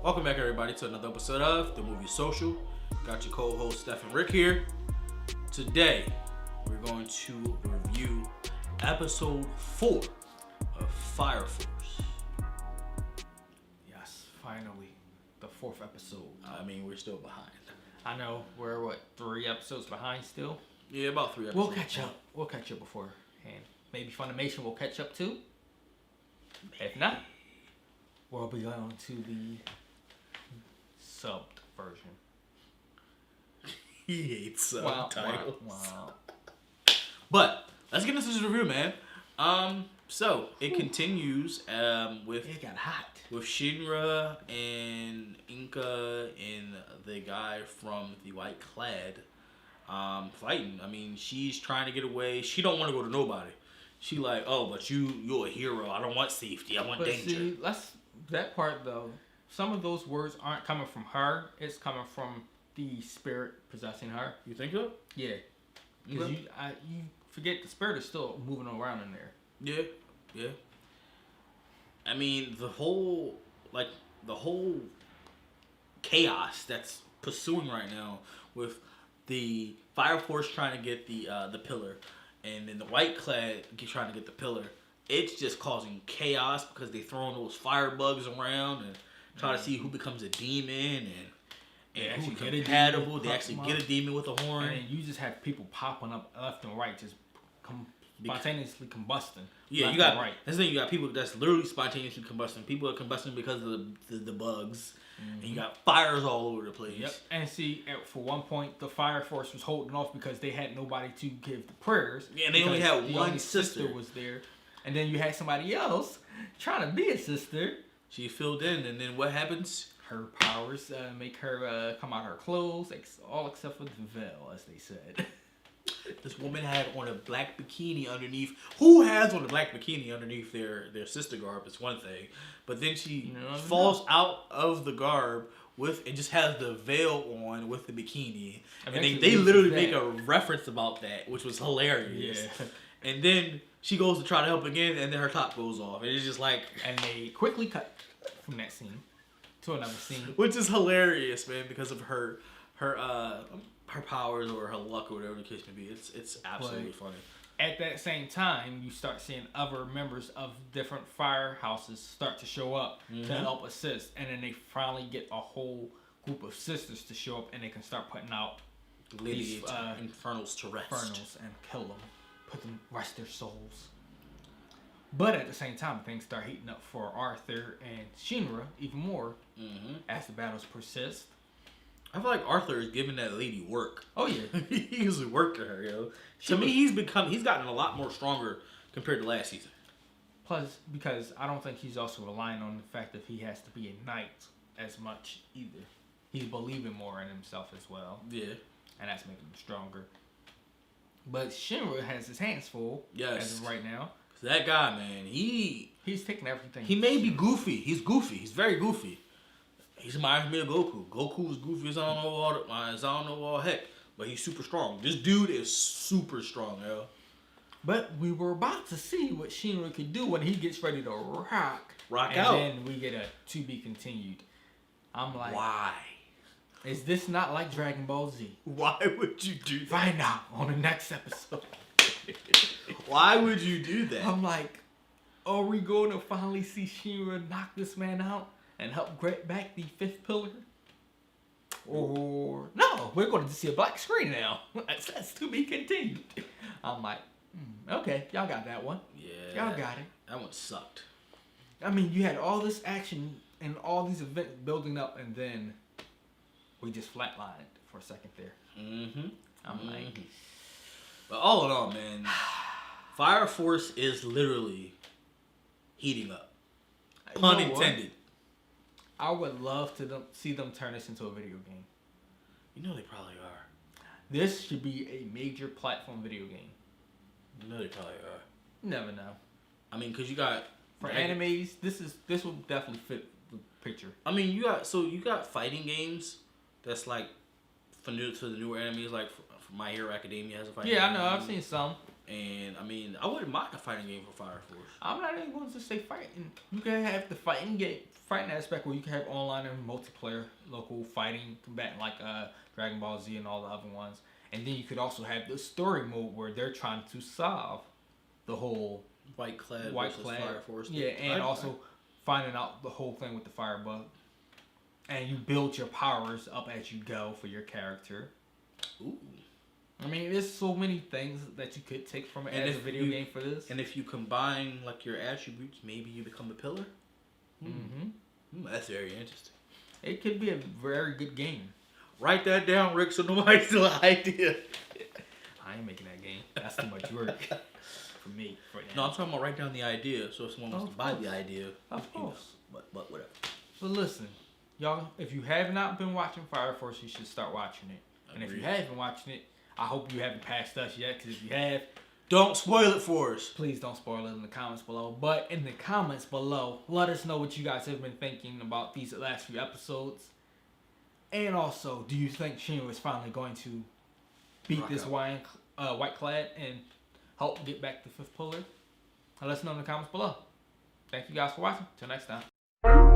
Welcome back, everybody, to another episode of The Movie Social. Got your co-host, Steph and Rick here. Today, we're going to review episode 4 of Fire Force. Yes, finally, the 4th episode. I mean, we're still behind. I know we're 3 episodes behind still. Yeah, about 3 episodes. We'll catch up. We'll catch up beforehand. Maybe Funimation will catch up too. If not, we'll be on to the subbed version. He hates subtitles. Wow. But let's get into this review, man. So it continues with It got hot. with Shinra and Inca and the guy from the White Clad fighting. I mean, she's trying to get away. She don't want to go to nobody. She like, oh, but you're a hero. I don't want safety. I want danger. See, that part though. Some of those words aren't coming from her. It's coming from the spirit possessing her. You think so? Yeah. Because you forget the spirit is still moving around in there. Yeah. I mean, the whole chaos that's pursuing right now with the Fire Force trying to get the pillar, and then the White Clad trying to get the pillar. It's just causing chaos because they throwing those fire bugs around and trying to see who becomes a demon and who's compatible. They actually get a demon with a horn. And you just have people popping up left and right, just spontaneously combusting. Yeah, left you got and right. that's the thing. You got people that's literally spontaneously combusting. People are combusting because of the bugs, and you got fires all over the place. Yep. And see, for one point, the Fire Force was holding off because they had nobody to give the prayers. Yeah, and they only had the one only sister was there, and then you had somebody else trying to be a sister. She filled in, and then what happens? Her powers make her come out of her clothes, all except for the veil, as they said. This woman had on a black bikini underneath. Who has on a black bikini underneath their sister garb is one thing, but then she falls out of the garb and just has the veil on with the bikini, and they literally make a reference about that, which was hilarious. Yeah. And then she goes to try to help again, and then her top goes off, and it's just like. And they quickly cut from that scene to another scene, which is hilarious, man, because of her powers or her luck or whatever the case may be. It's absolutely funny. At that same time, you start seeing other members of different firehouses start to show up to help assist, and then they finally get a whole group of sisters to show up, and they can start putting out these Infernals to rest. Infernals and kill them, rest their souls. But at the same time, things start heating up for Arthur and Shinra even more as the battles persist. I feel like Arthur is giving that lady work. Oh yeah, he's working her, yo. To me, he's gotten a lot more stronger compared to last season. Plus, because I don't think he's also relying on the fact that he has to be a knight as much either. He's believing more in himself as well. Yeah, and that's making him stronger. But Shinra has his hands full as of right now. That guy, man, he's taking everything. He may be goofy. He's goofy. He's very goofy. He reminds me of Goku. Goku's goofy as I don't know all heck, but he's super strong. This dude is super strong, yo. But we were about to see what Shinra could do when he gets ready to rock out, and then we get a to be continued. I'm like, why? Is this not like Dragon Ball Z? Why would you do that? Find out on the next episode. Why would you do that? I'm like, are we going to finally see Shinra knock this man out and help get back the 5th pillar? Or no, we're going to see a black screen now. That's to be continued. I'm like, okay, y'all got that one. Yeah, y'all got it. That one sucked. I mean, you had all this action and all these events building up, and then we just flatlined for a second there. I'm like, but all in all, man, Fire Force is literally heating up. Pun intended. I would love to see them turn this into a video game. You know they probably are. This should be a major platform video game. You know they probably are. Never know. I mean, because you got for animes, this will definitely fit the picture. I mean, you got fighting games that's like to the newer animes, like My Hero Academia has a fighting game. Yeah, I know. I've seen some. And I mean, I wouldn't mind a fighting game for Fire Force. I'm not even going to say fighting. You can have the fighting aspect where you can have online and multiplayer, local fighting, combating like Dragon Ball Z and all the other ones. And then you could also have the story mode where they're trying to solve the whole White Clad versus Fire Force. Yeah, and also finding out the whole thing with the Firebug. And you build your powers up as you go for your character. Ooh. I mean, there's so many things that you could take from it as a video game for this. And if you combine like your attributes, maybe you become a pillar. That's very interesting. It could be a very good game. Write that down, Rick, so nobody steal an idea. I ain't making that game. That's too much work for me. No, I'm talking about write down the idea, so if someone wants to buy the idea, of course. But whatever. But listen, y'all, if you have not been watching Fire Force, you should start watching it. And if you have been watching it, I hope you haven't passed us yet, because if you have, don't spoil it for us. Please don't spoil it in the comments below. But in the comments below, let us know what you guys have been thinking about these last few episodes. And also, do you think Shinra is finally going to beat this white clad and help get back the fifth pillar? Let us know in the comments below. Thank you guys for watching. Till next time.